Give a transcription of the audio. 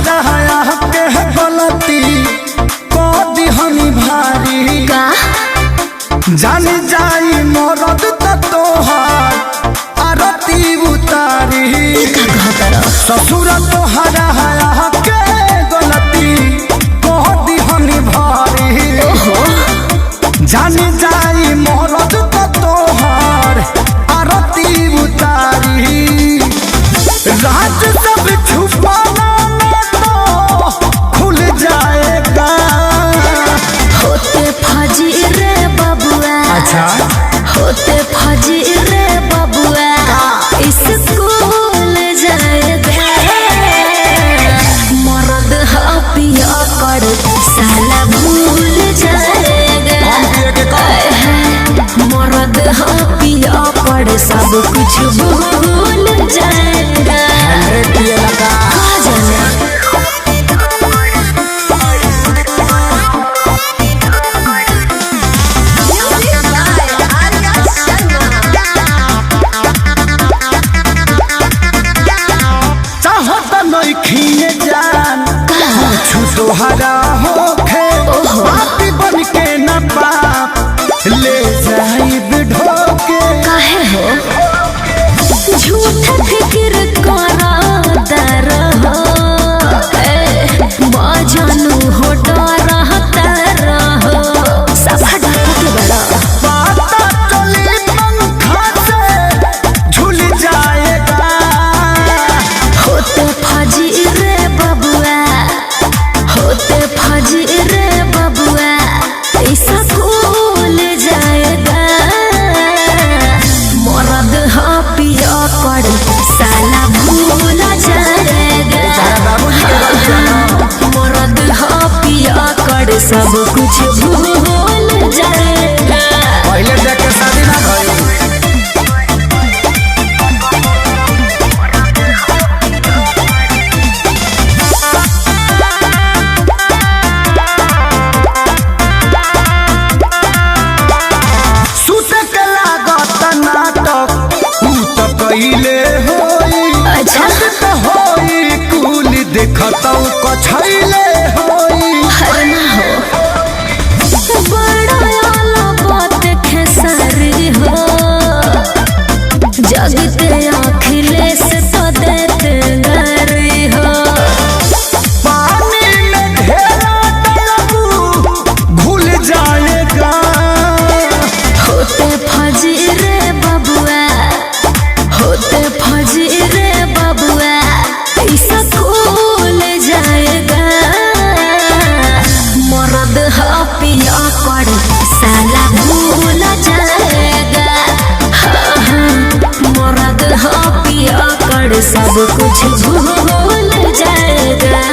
तोहरा के गलती को दिहनी भारी का जान जाई मरद तो तोहार आरती उतारी का कहतर ससुर तोहरा के गलती को दिहनी भारी जान जाई मरद तो तोहार आरती उतारी राज सब छुपाना तो खुल जाएगा होते फजी रे बबुआ अच्छा होते फजी रे बबुआ स्कूल जाएगा मर्द पिया कर साला भूल जाएगा मर्द पिया कर सब कुछ भूल जाएगा कहाँ जाना खिए जान कुछ तोहरा होखे पापी बन के न पाप ले जाई बिढोके काहे हो झूठ फिक्र करता रहो बाजानू हो डरता रहो सफा डाकू के बड़ा पाता चली पंखा से झूल जाएगा होते फजी रे बबुआ होते फजी रे बबुआ ऐसा भूल जाएगा मर्द पिया कर साला भूल जाएगा मर्द पिया कर सब कुछ भूल जाएगा पहले देख के शादी ना भई कैले होई अच्छा तो होई कुल देखतौ कछैले होई हरना हो बड़ा आला बात खेसारी हो जगते अखिलेश तो देते गरी हो पानी में ढेरा डलबू घुल जाएगा होते फजी रे बबुआ होते फजी रे बबुआ ऐसा खुल जाएगा मर्द पिया कर साला भूल जाएगा मर्द पिया कर सब कुछ भूल जाएगा